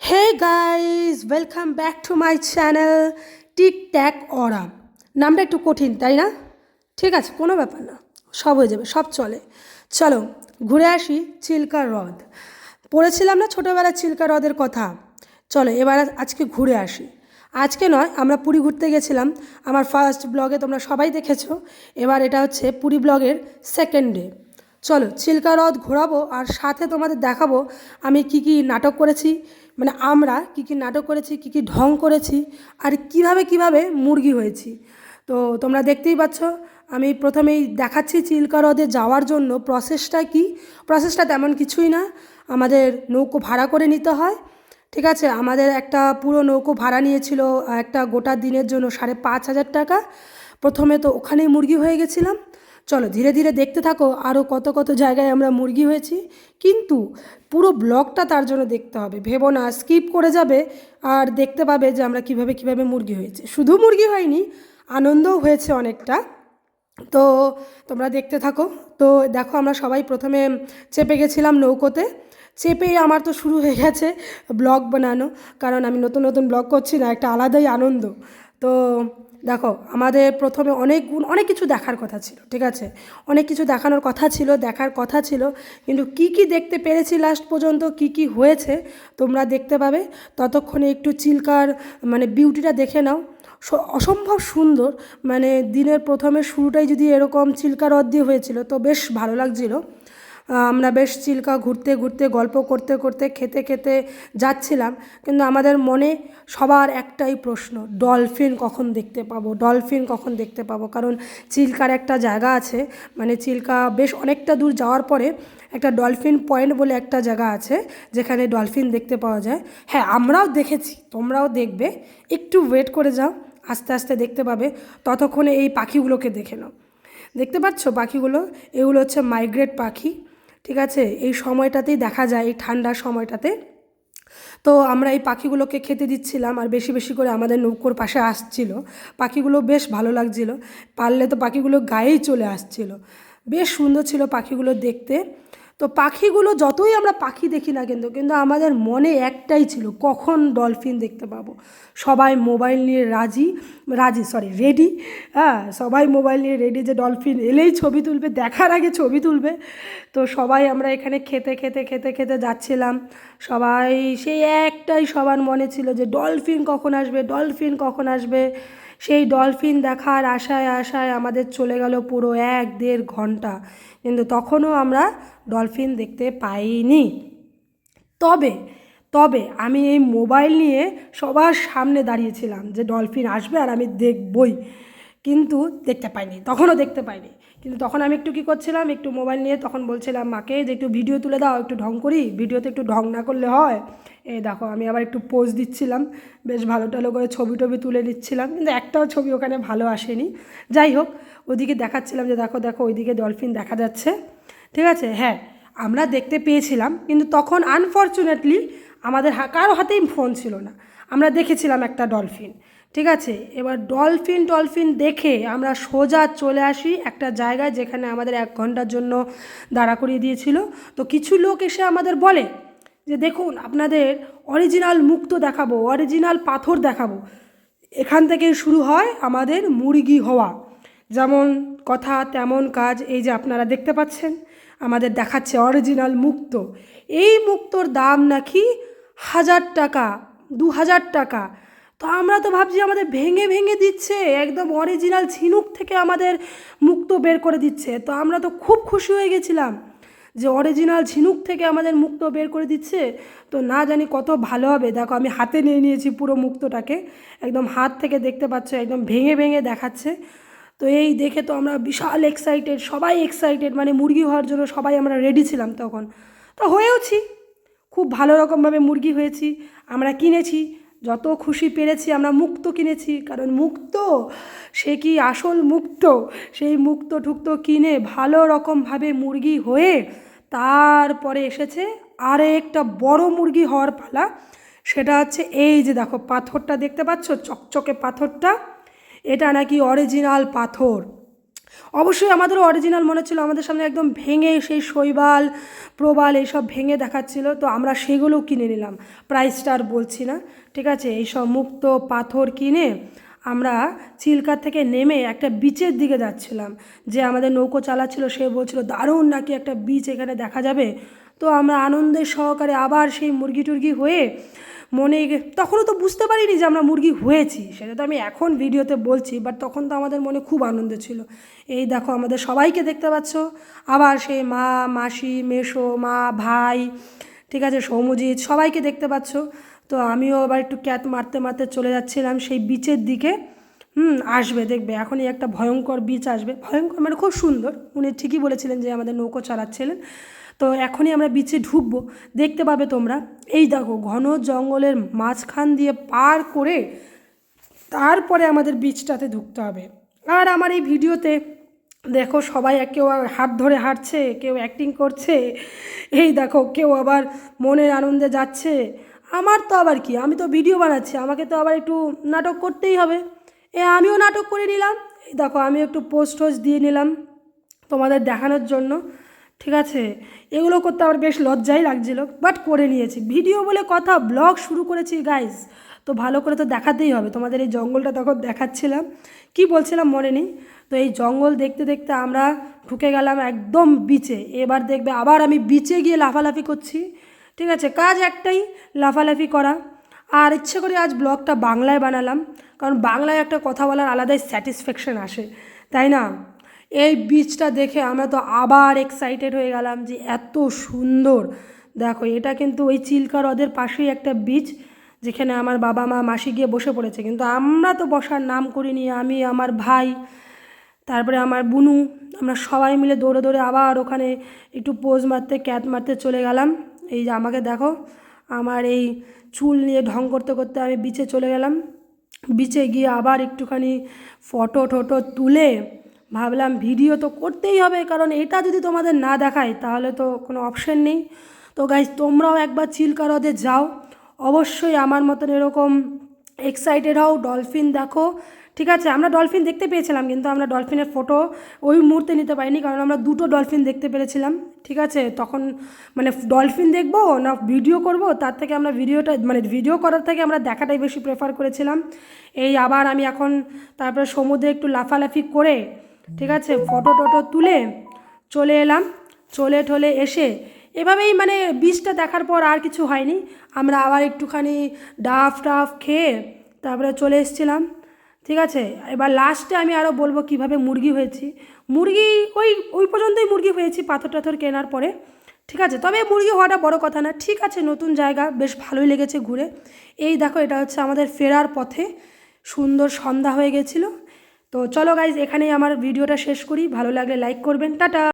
Hey guys, welcome back to my channel tick tack aura. নামটা একটু কঠিন তাই না? ঠিক আছে, কোনো ব্যাপার না, সব হয়ে যাবে, সব চলে। চলো ঘুরে আসি চিল্কা হ্রদ। পড়েছিলাম না ছোটোবেলায় চিল্কা হ্রদের কথা? চলো এবার আজকে ঘুরে আসি। আজকে নয়, আমরা পুরী ঘুরতে গেছিলাম। আমার ফার্স্ট ব্লগে তোমরা সবাই দেখেছো। এবার এটা হচ্ছে পুরী ব্লগের সেকেন্ড ডে। চলো চিল্কা হ্রদ ঘোরাবো আর সাথে তোমাদের দেখাবো আমি কি কি নাটক করেছি, মানে আমরা কি কি নাটক করেছি, কি কি ঢং করেছি, আর কিভাবে কিভাবে মুরগি হয়েছি। তো তোমরা দেখতেই পাচ্ছ, আমি প্রথমেই দেখাচ্ছি চিল্কা হ্রদে যাওয়ার জন্য প্রসেসটা কি। প্রসেসটা তেমন কিছুই না, আমাদের নৌকো ভাড়া করে নিতে হয়। ঠিক আছে, আমাদের একটা পুরো নৌকো ভাড়া নিয়েছিল একটা গোটা দিনের জন্য 5,500 টাকা। প্রথমে তো ওখানেই মুরগি হয়ে গেছিলাম। চলো ধীরে ধীরে দেখতে থাকো আরও কত কত জায়গায় আমরা মুরগি হয়েছি। কিন্তু পুরো ব্লগটা তার জন্য দেখতে হবে, ভেবো না স্কিপ করে যাবে আর দেখতে পাবে যে আমরা কিভাবে কিভাবে মুরগি হয়েছে। শুধু মুরগি হয়নি, আনন্দও হয়েছে অনেকটা। তো তোমরা দেখতে থাকো। তো দেখো আমরা সবাই প্রথমে চেপে গেছিলাম নৌকোতে। চেপেই আমার তো শুরু হয়ে গেছে ব্লগ বানানো, কারণ আমি নতুন নতুন ব্লগ করছি না, একটা আলাদাই আনন্দ। তো দেখো আমাদের প্রথমে অনেক কিছু দেখার কথা ছিল, ঠিক আছে, অনেক কিছু দেখানোর কথা ছিল, দেখার কথা ছিল। কিন্তু কি কি দেখতে পেরেছি লাস্ট পর্যন্ত, কি কি হয়েছে তোমরা দেখতে পাবে। ততক্ষণে একটু চিল্কার মানে বিউটিটা দেখে নাও। অসম্ভব সুন্দর, মানে দিনের প্রথমে শুরুটাই যদি এরকম চিল্কা হ্রদ দিয়ে হয়েছিল তো বেশ ভালো লাগছিল। আমরা বেশ চিল্কা ঘুরতে ঘুরতে গল্প করতে করতে খেতে খেতে যাচ্ছিলাম। কিন্তু আমাদের মনে সবার একটাই প্রশ্ন, ডলফিন কখন দেখতে পাবো, ডলফিন কখন দেখতে পাবো। কারণ চিল্কার একটা জায়গা আছে, মানে চিল্কা বেশ অনেকটা দূর যাওয়ার পরে একটা ডলফিন পয়েন্ট বলে একটা জায়গা আছে যেখানে ডলফিন দেখতে পাওয়া যায়। হ্যাঁ, আমরাও দেখেছি, তোমরাও দেখবে, একটু ওয়েট করে যাও, আস্তে আস্তে দেখতে পাবে। ততক্ষণে এই পাখিগুলোকে দেখে নাও। দেখতে পাচ্ছ পাখিগুলো, এগুলো হচ্ছে মাইগ্রেট পাখি। ঠিক আছে, এই সময়টাতেই দেখা যায়, এই ঠান্ডার সময়টাতে। তো আমরা এই পাখিগুলোকে খেতে দিচ্ছিলাম আর বেশি বেশি করে আমাদের নৌকোর পাশে আসছিল। পাখিগুলো বেশ ভালো লাগছিল, পারলে তো পাখিগুলো গায়েই চলে আসছিল। বেশ সুন্দর ছিল পাখিগুলো দেখতে। তো পাখিগুলো যতই আমরা পাখি দেখি না কিন্তু কিন্তু আমাদের মনে একটাই ছিল, কখন ডলফিন দেখতে পাবো। সবাই মোবাইল নিয়ে রেডি। হ্যাঁ, সবাই মোবাইল নিয়ে রেডি যে ডলফিন এলেই ছবি তুলবে, দেখার আগে ছবি তুলবে। তো সবাই আমরা এখানে খেতে খেতে খেতে খেতে যাচ্ছিলাম। সবাই সেই একটাই সবার মনে ছিল যে ডলফিন কখন আসবে, ডলফিন কখন আসবে। সেই ডলফিন দেখার আশায় আশায় আমাদের চলে গেল পুরো 1-1.5 ঘন্টা, কিন্তু তখনও আমরা ডলফিন দেখতে পাইনি। তবে তবে আমি এই মোবাইল নিয়ে সবার সামনে দাঁড়িয়েছিলাম যে ডলফিন আসবে আর আমি দেখবই, কিন্তু দেখতে পাইনি, তখনও দেখতে পাইনি। কিন্তু তখন আমি একটু কী করছিলাম, একটু মোবাইল নিয়ে তখন বলছিলাম মাকে যে একটু ভিডিও তুলে দাও, একটু ঢং করি, ভিডিওতে একটু ঢং না করলে হয়। এই দেখো আমি আবার একটু পোজ দিচ্ছিলাম, বেশ ভালো টালো করে ছবি টবি তুলে নিচ্ছিলাম, কিন্তু একটাও ছবি ওখানে ভালো আসেনি। যাই হোক, ওদিকে দেখাচ্ছিলাম যে দেখো দেখো ওইদিকে ডলফিন দেখা যাচ্ছে। ঠিক আছে, হ্যাঁ আমরা দেখতে পেয়েছিলাম, কিন্তু তখন আনফর্চুনেটলি আমাদের কারো হাতেই ফোন ছিল না। আমরা দেখেছিলাম একটা ডলফিন। ঠিক আছে, এবার ডলফিন দেখে আমরা সোজা চলে আসি একটা জায়গায় যেখানে আমাদের 1 ঘন্টার জন্য দাঁড়া করিয়ে দিয়েছিল। তো কিছু লোক এসে আমাদের বলে যে দেখুন আপনাদের অরিজিনাল মুক্তো দেখাবো, অরিজিনাল পাথর দেখাবো। এখান থেকেই শুরু হয় আমাদের মুরগি হওয়া। যেমন কথা তেমন কাজ, এই যে আপনারা দেখতে পাচ্ছেন আমাদের দেখাচ্ছে অরিজিনাল মুক্তো। এই মুক্তোর দাম নাকি 1,000 টাকা, 2,000 টাকা। তো আমরা তো ভাবছি আমাদের ভেঙে ভেঙে দিচ্ছে, একদম অরিজিনাল ঝিনুক থেকে আমাদের মুক্তো বের করে দিচ্ছে। তো আমরা তো খুব খুশি হয়ে গেছিলাম যে অরিজিনাল ঝিনুক থেকে আমাদের মুক্তো বের করে দিচ্ছে। তো না জানি কত ভালো হবে। দেখো আমি হাতে নিয়ে নিয়েছি পুরো মুক্তোটাকে, একদম হাত থেকে দেখতে পাচ্ছ একদম ভেঙে ভেঙে দেখাচ্ছে। তো এই দেখে তো আমরা বিশাল এক্সাইটেড, সবাই এক্সাইটেড, মানে মুরগি হওয়ার জন্য সবাই আমরা রেডি ছিলাম তখন। তো হয়েওছি, খুব ভালো রকমভাবে মুরগি হয়েছি। আমরা কিনেছি যত খুশি পেরেছি, আমরা মুক্তো কিনেছি, কারণ মুক্তো সে কি আসল মুক্তো, সেই মুক্তো ঠুক্তো কিনে ভালো রকমভাবে মুরগি হয়ে তারপরে এসেছে আরেকটা বড় মুরগি হওয়ার পালা। সেটা হচ্ছে এই যে দেখো পাথরটা দেখতে পাচ্ছ, চকচকে পাথরটা, এটা নাকি অরিজিনাল পাথর। অবশ্যই আমাদেরও অরিজিনাল মনে ছিল, আমাদের সামনে একদম ভেঙে সেই শৈবাল প্রবাল এইসব ভেঙে দেখাচ্ছিল, তো আমরা সেগুলোও কিনে নিলাম। প্রাইসটা আর বলছি না, ঠিক আছে। এইসব মুক্ত পাথর কিনে আমরা চিল্কার থেকে নেমে একটা বিচের দিকে যাচ্ছিলাম। যে আমাদের নৌকো চালাচ্ছিল সে বলছিল দারুণ নাকি একটা বিচ এখানে দেখা যাবে। তো আমরা আনন্দের সহকারে আবার সেই মুরগি টুরগি হয়ে মনে তখনও তো বুঝতে পারিনি যে আমরা মুরগি হয়েছি, সেটা তো আমি এখন ভিডিওতে বলছি, বাট তখন তো আমাদের মনে খুব আনন্দ ছিল। এই দেখো আমাদের সবাইকে দেখতে পাচ্ছ, আবার সেই মা, মাসি, মেসো, মা, ভাই, ঠিক আছে, সৌমজিৎ, সবাইকে দেখতে পাচ্ছ। তো আমিও আবার একটু ক্যাত মারতে মারতে চলে যাচ্ছিলাম সেই বিচের দিকে। আসবে দেখবে এখনই একটা ভয়ঙ্কর বিচ আসবে, ভয়ঙ্কর মানে খুব সুন্দর, উনি ঠিকই বলেছিলেন যে আমাদের নৌকো চালাচ্ছিলেন। তো এখনই আমরা বিচে ঢুকবো, দেখতে পাবে তোমরা। এই দেখো ঘন জঙ্গলের মাঝখান দিয়ে পার করে তারপরে আমাদের বিচটাতে ঢুকতে হবে। আর আমার এই ভিডিওতে দেখো সবাই কেউ হাত ধরে হাঁটছে, কেউ অ্যাক্টিং করছে, এই দেখো কেউ আবার মনের আনন্দে যাচ্ছে। আমার তো আবার কি, আমি তো ভিডিও বানাচ্ছি, আমাকে তো আবার একটু নাটক করতেই হবে। আমিও নাটক করে নিলাম, এই দেখো আমি একটু পোস্ট টোস্ট দিয়ে নিলাম তোমাদের দেখানোর জন্য, ঠিক আছে। এগুলো করতে আমার বেশ লজ্জাই লাগছিলো, বাট করে নিয়েছি, ভিডিও বলে কথা, ব্লগ শুরু করেছি গাইস, তো ভালো করে তো দেখাতেই হবে। তোমাদের এই জঙ্গলটা তখন দেখাচ্ছিলাম, কি বলছিলাম মনে নেই। তো এই জঙ্গল দেখতে দেখতে আমরা ঢুকে গেলাম একদম বিচে। এবার দেখবে আবার আমি বিচে গিয়ে লাফালাফি করছি, ঠিক আছে, কাজ একটাই, লাফালাফি করা। আর ইচ্ছে করে আজ ব্লগটা বাংলায় বানালাম, কারণ বাংলায় একটা কথা বলার আলাদাই স্যাটিসফ্যাকশন আসে, তাই না। এই বীচটা দেখে আমরা তো আবার এক্সাইটেড হয়ে গেলাম যে এত সুন্দর। দেখো এটা কিন্তু ওই চিল্কা হ্রদের পাশেই একটা বীচ, যেখানে আমার বাবা মা মাসি গিয়ে বসে পড়েছে, কিন্তু আমরা তো বসার নাম করিনি। আমি, আমার ভাই, তারপরে আমার বুনু, আমরা সবাই মিলে দৌড়ে দৌড়ে আবার ওখানে একটু পোজ মারতে ক্যাত মারতে চলে গেলাম। এই যে আমাকে দেখো, আমার এই চুল নিয়ে ঢং করতে করতে আমি বিচে চলে গেলাম। বিচে গিয়ে আবার একটুখানি ফটো টটো তুলে ভাবলাম ভিডিও তো করতেই হবে, কারণ এটা যদি তোমাদের না দেখায় তাহলে তো কোনো অপশন নেই। তো গাইজ তোমরাও একবার চিল্কা হ্রদে যাও, অবশ্যই আমার মতন এরকম এক্সাইটেড হও, ডলফিন দেখো, ঠিক আছে। আমরা ডলফিন দেখতে পেয়েছিলাম, কিন্তু আমরা ডলফিনের ফটো ওই মুহূর্তে নিতে পারিনি, কারণ আমরা দুটো ডলফিন দেখতে পেরেছিলাম, ঠিক আছে। তখন মানে ডলফিন দেখবো না ভিডিও করব, তার থেকে আমরা ভিডিওটা মানে ভিডিও করার থেকে আমরা দেখাটাই বেশি প্রেফার করেছিলাম। এই আবার আমি এখন তারপরে সমুদ্রে একটু লাফালাফি করে, ঠিক আছে, ফটো টটো তুলে চলে এলাম। চলে ঠলে এসে এভাবেই মানে বীজটা দেখার পর আর কিছু হয়নি, আমরা আবার একটুখানি ডাফ টাফ খেয়ে তারপরে চলে এসেছিলাম, ঠিক আছে। এবার লাস্টে আমি আরও বলবো কিভাবে মুরগি হয়েছি। মুরগি ওই ওই পর্যন্তই মুরগি হয়েছি পাথর টাথর কেনার পরে, ঠিক আছে। তবে মুরগি হওয়াটা বড় কথা না, ঠিক আছে, নতুন জায়গা, বেশ ভালোই লেগেছে ঘুরে। এই দেখো এটা হচ্ছে আমাদের ফেরার পথে, সুন্দর সন্ধ্যা হয়ে গেছিলো। তো চলো গাইজ এখানেই আমার ভিডিওটা শেষ করি, ভালো লাগলে লাইক করবেন, টাটা।